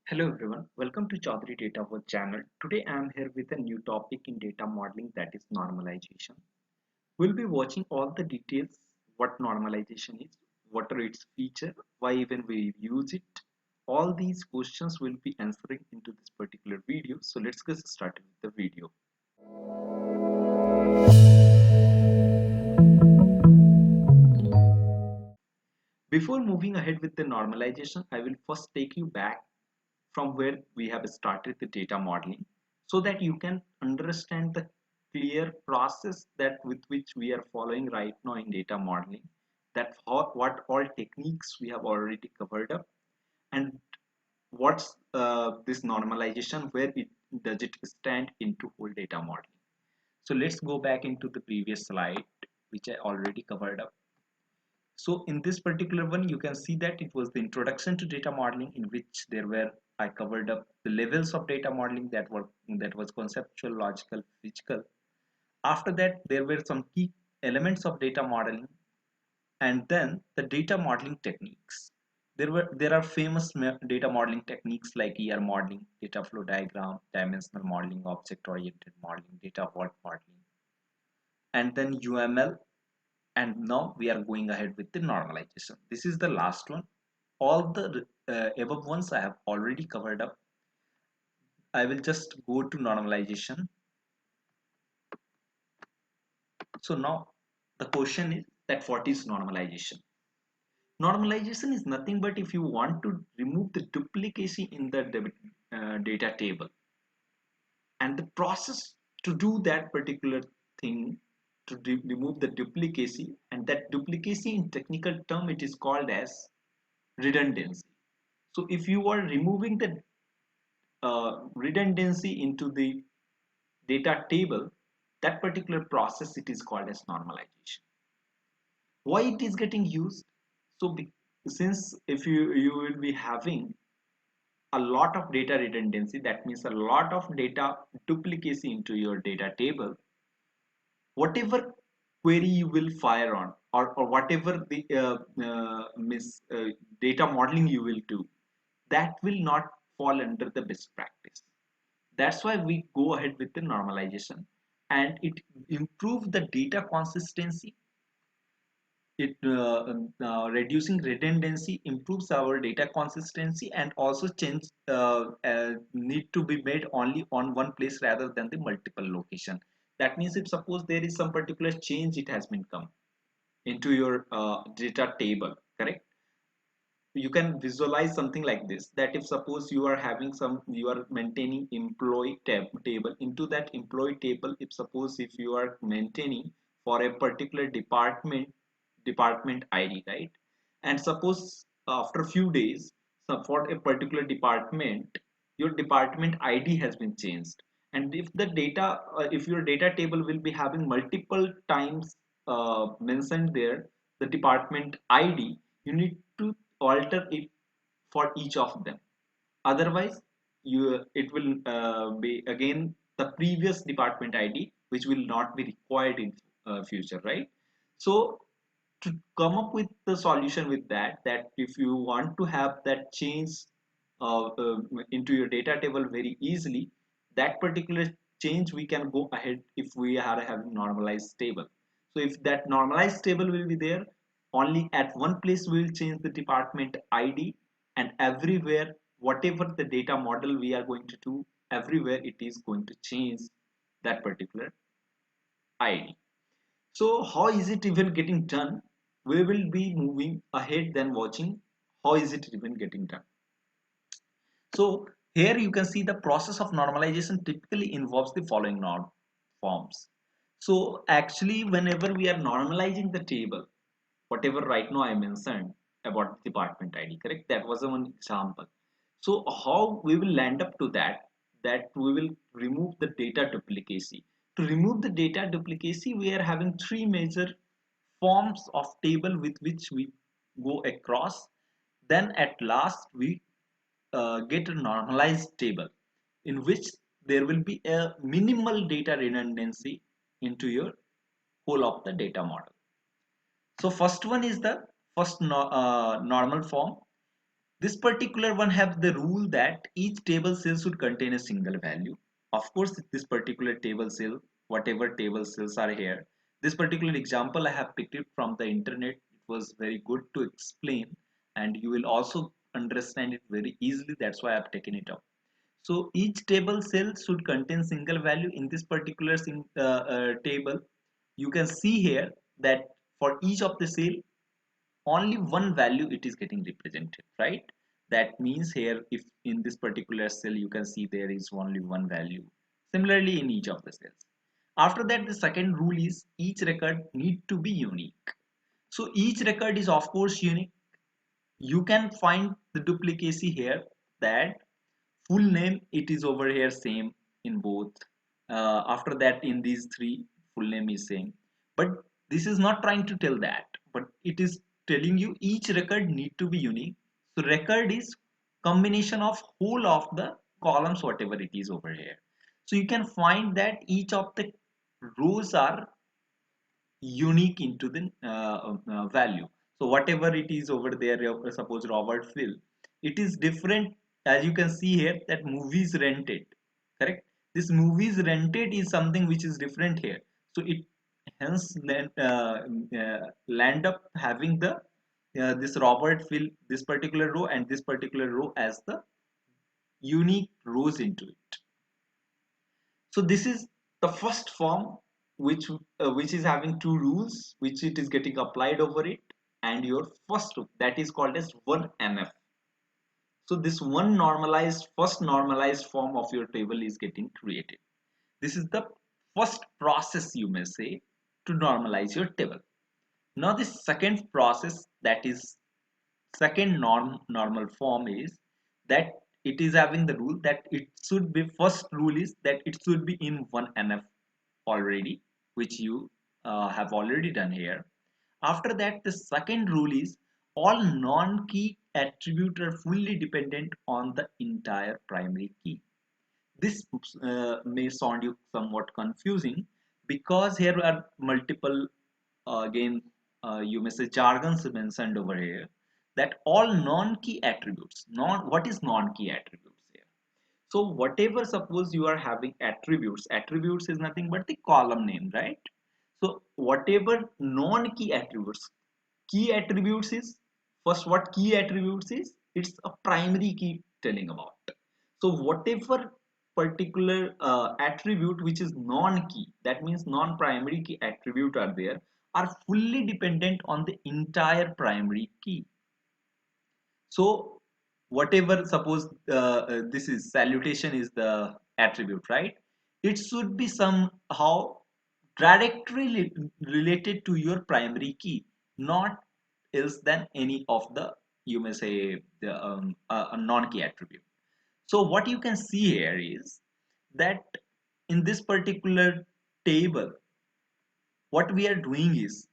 Hello everyone, welcome to Chaudhary Data Work channel. Today I am here with a new topic in data modeling, that is normalization. We'll be watching all the details, what normalization is, what are its features, why even we use it. All these questions will be answering into this particular video. So let's get started with the video. Before moving ahead with the normalization, I will first take you back from where we have started the data modeling so that you can understand the clear process that with which we are following right now in data modeling, that what all techniques we have already covered up, and what's this normalization, where it does it stand into whole data modeling. So let's go back into the previous slide which I already covered up. So in this particular one, you can see that it was the introduction to data modeling, in which there were I covered up the levels of data modeling that was conceptual, logical, physical. After that, there were some key elements of data modeling, and then the data modeling techniques. There are famous data modeling techniques like ER modeling, data flow diagram, dimensional modeling, object-oriented modeling, data vault modeling, and then UML. And now we are going ahead with the normalization. This is the last one. All the above ones I have already covered up. I will just go to normalization. So now the question is that what is normalization? Normalization is nothing but if you want to remove the duplicacy in the data table, and the process to do that particular thing, to remove the duplicacy, and that duplicacy in technical term it is called as redundancy. So if you are removing the redundancy into the data table, that particular process it is called as normalization. Why it is getting used? So since if you will be having a lot of data redundancy, that means a lot of data duplicacy into your data table, whatever query you will fire on, or whatever the data modeling you will do, that will not fall under the best practice. That's why we go ahead with the normalization, and it improves the data consistency. It reducing redundancy improves our data consistency, and also change need to be made only on one place rather than the multiple location. That means if suppose there is some particular change it has been come into your data table, correct? You can visualize something like this, that if suppose you are having some, you are maintaining employee table, into that employee table, if suppose if you are maintaining for a particular department ID, right? And suppose after a few days, so for a particular department, your department ID has been changed, and if the data if your data table will be having multiple times mentioned there the department ID, you need to alter it for each of them. Otherwise, you it will be again the previous department ID, which will not be required in future, right? So to come up with the solution with that, that if you want to have that change into your data table very easily, that particular change we can go ahead if we are having normalized table. So if that normalized table will be there, only at one place we will change the department ID, and everywhere whatever the data model we are going to do, everywhere it is going to change that particular ID. So how is it even getting done? We will be moving ahead then watching how is it even getting done. So here you can see the process of normalization typically involves the following norm forms. So actually whenever we are normalizing the table, whatever right now I mentioned about department ID, correct? That was one example. So how we will land up to that, that we will remove the data duplicacy. To remove the data duplicacy, we are having three major forms of table with which we go across. Then at last we get a normalized table in which there will be a minimal data redundancy into your whole of the data model. So first one is the first normal form. This particular one have the rule that each table cell should contain a single value. Of course, this particular table cell, whatever table cells are here, this particular example I have picked it from the internet. It was very good to explain, and you will also understand it very easily. That's why I've taken it up. So each table cell should contain single value. In this particular table, you can see here that for each of the cell, only one value it is getting represented, right? That means here, if in this particular cell you can see there is only one value, similarly in each of the cells. After that, the second rule is each record need to be unique. So each record is of course unique. You can find the duplicacy here, that full name it is over here same in both. After that, in these three, full name is same. But this is not trying to tell that, but it is telling you each record need to be unique. So record is combination of whole of the columns, whatever it is over here. So you can find that each of the rows are unique into the value. So whatever it is over there, suppose Robert Phil, it is different. As you can see here, that movies rented, correct? This movies rented is something which is different here. So it hence land up having the this Robert Phil, this particular row and this particular row as the unique rows into it. So this is the first form, which is having two rules, which it is getting applied over it, and your first rule, that is called as 1NF. So this first normalized form of your table is getting created. This is the first process, you may say, to normalize your table. Now the second process, that is second normal form, is that it is having the rule that it should be, first rule is that it should be in 1NF already, which you have already done here. After that, the second rule is all non-key attributes are fully dependent on the entire primary key. This may sound you somewhat confusing, because here are multiple again you may say jargons mentioned over here, that all non-key attributes, what is non-key attributes here? So whatever, suppose you are having attributes is nothing but the column name, right? So whatever non-key attributes, key attributes is, first what key attributes is, it's a primary key telling about. So whatever particular attribute which is non-key, that means non-primary key attribute are there, are fully dependent on the entire primary key. So whatever, suppose this is salutation is the attribute, right? It should be somehow directly related to your primary key, not else than any of the, you may say, the a non-key attribute. So what you can see here is that in this particular table, what we are doing is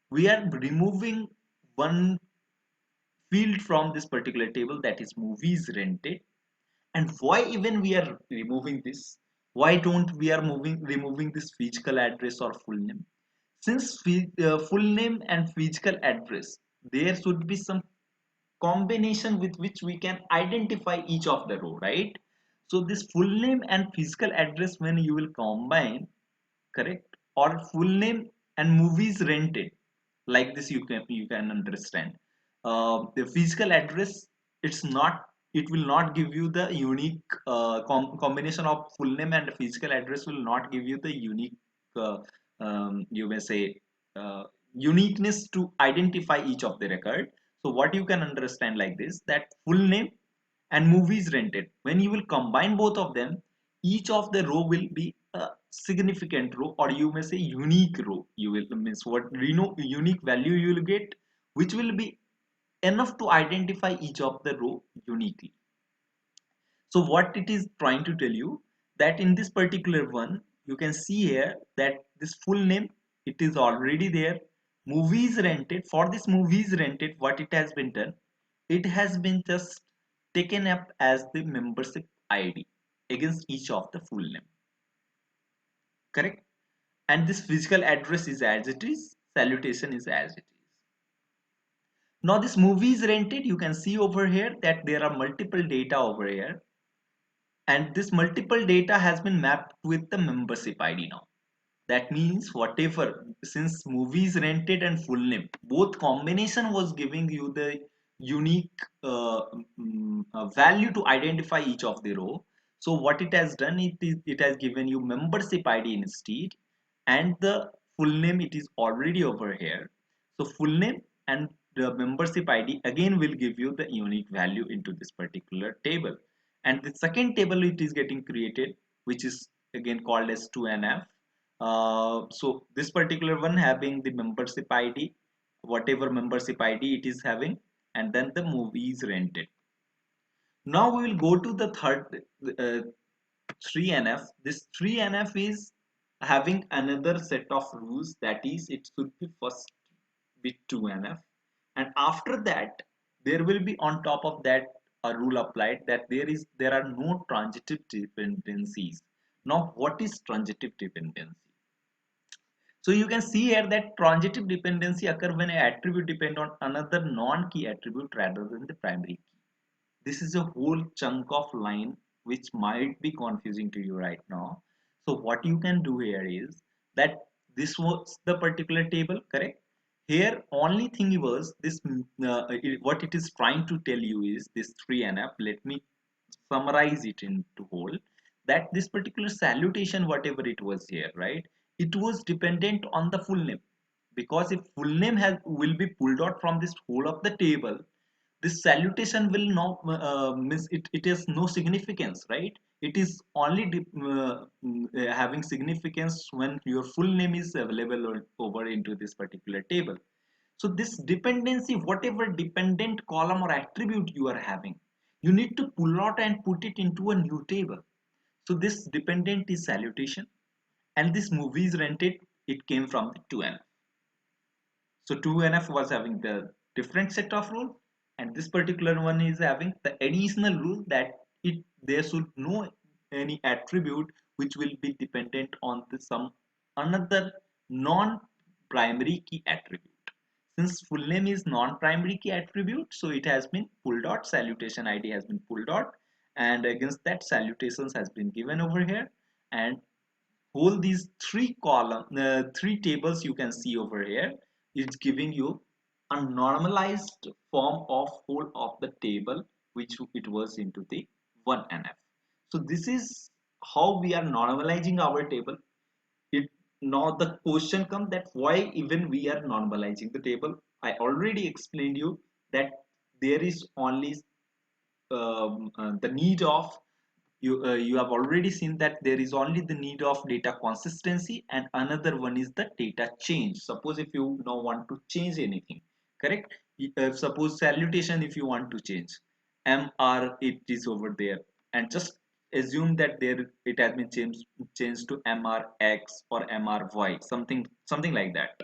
we are removing one field from this particular table, that is movies rented. And why even we are removing this? Why don't we are removing this physical address or full name? Since full name and physical address, there should be some combination with which we can identify each of the row, right? So this full name and physical address, when you will combine, correct, or full name and movies rented, like this, you can understand. The physical address, it will not give you the unique combination of full name and physical address will not give you the unique uh, you may say uniqueness to identify each of the record. So what you can understand like this, that full name and movies rented, when you will combine both of them, each of the row will be a significant row, or you may say unique row. You will means what, you know, unique value you will get, which will be enough to identify each of the row uniquely. So what it is trying to tell you, that in this particular one, you can see here that this full name, it is already there. Movies rented, for this movies rented, what it has been done, it has been just taken up as the membership ID against each of the full name, correct? And this physical address is as it is, salutation is as it is. Now this movie is rented. You can see over here that there are multiple data over here, and this multiple data has been mapped with the membership ID now. That means whatever, since movies rented and full name, both combination was giving you the unique value to identify each of the row. So what it has done, it has given you membership ID instead, and the full name it is already over here. So full name and the membership ID again will give you the unique value into this particular table. And the second table it is getting created, which is again called as 2NF. So this particular one having the membership ID, whatever membership ID it is having, and then the movie is rented. Now we will go to the third 3NF. This 3NF is having another set of rules, that is it should be first with 2NF, and after that there will be on top of that a rule applied that there are no transitive dependencies. Now what is transitive dependency? So you can see here that transitive dependency occur when an attribute depend on another non-key attribute rather than the primary key. This is a whole chunk of line which might be confusing to you right now. So what you can do here is that this was the particular table, correct? Here only thing was this what it is trying to tell you is this 3NF. Let me summarize it into whole, that this particular salutation whatever it was here, right, it was dependent on the full name, because if full name has will be pulled out from this whole of the table, this salutation will not miss it, it has no significance, right? It is only having significance when your full name is available over into this particular table. So this dependency, whatever dependent column or attribute you are having, you need to pull out and put it into a new table. So this dependent is salutation, and this movie is rented, it came from the 2NF. So 2NF was having the different set of rule, and this particular one is having the additional rule that it there should no any attribute which will be dependent on the some another non-primary key attribute. Since full name is non-primary key attribute, so it has been pulled out, salutation ID has been pulled out, and against that salutations has been given over here, and whole these three tables you can see over here is giving you a normalized form of whole of the table which it was into the 1NF. So this is how we are normalizing our table. It Now the question comes that why even we are normalizing the table. I already explained you that there is only the need of you have already seen that there is only the need of data consistency, and another one is the data change. Suppose if you now want to change anything, correct? Suppose salutation, if you want to change mr, it is over there, and just assume that there it has been changed to mrx or mry, something like that.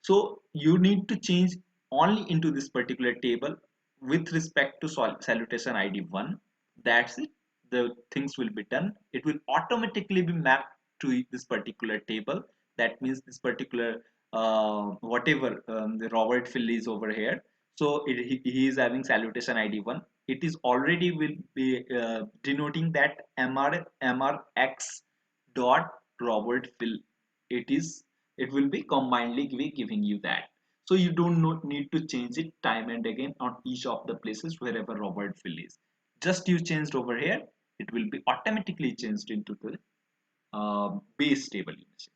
So you need to change only into this particular table with respect to salutation id 1. That's it. The things will be done. It will automatically be mapped to this particular table. That means this particular whatever the Robert Phil is over here. So he is having salutation id 1. It is already will be denoting that mrx dot Robert Phil. It will be combinedly be giving you that. So you don't need to change it time and again on each of the places wherever Robert Phil is. Just you changed over here, it will be automatically changed into the base table image.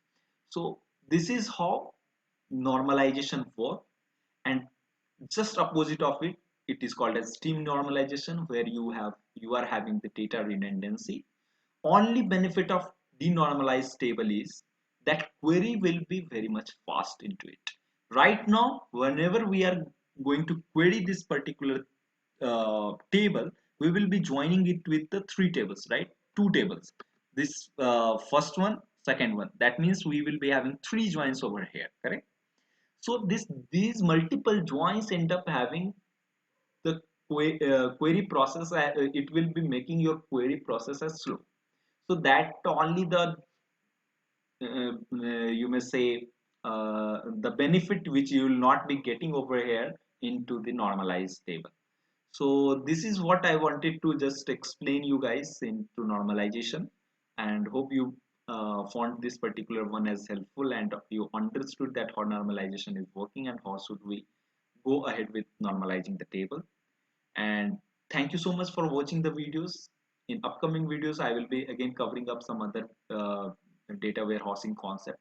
So this is how normalization work, and just opposite of it, it is called as stream normalization, where you are having the data redundancy. Only benefit of denormalized table is that query will be very much fast into it. Right now, whenever we are going to query this particular table, we will be joining it with the three tables, right? Two tables. This first one, second one. That means we will be having three joins over here, correct? So these multiple joins end up having the query process. It will be making your query process as slow. So that only the you may say the benefit which you will not be getting over here into the normalized table. So this is what I wanted to just explain you guys into normalization, and hope you found this particular one as helpful and you understood that how normalization is working and how should we go ahead with normalizing the table. And thank you so much for watching the videos. In upcoming videos I will be again covering up some other data warehousing concept.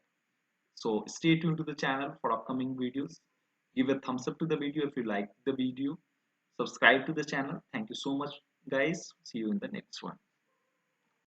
So stay tuned to the channel for upcoming videos. Give a thumbs up to the video if you like the video. Subscribe to the channel. Thank you so much guys. See you in the next one.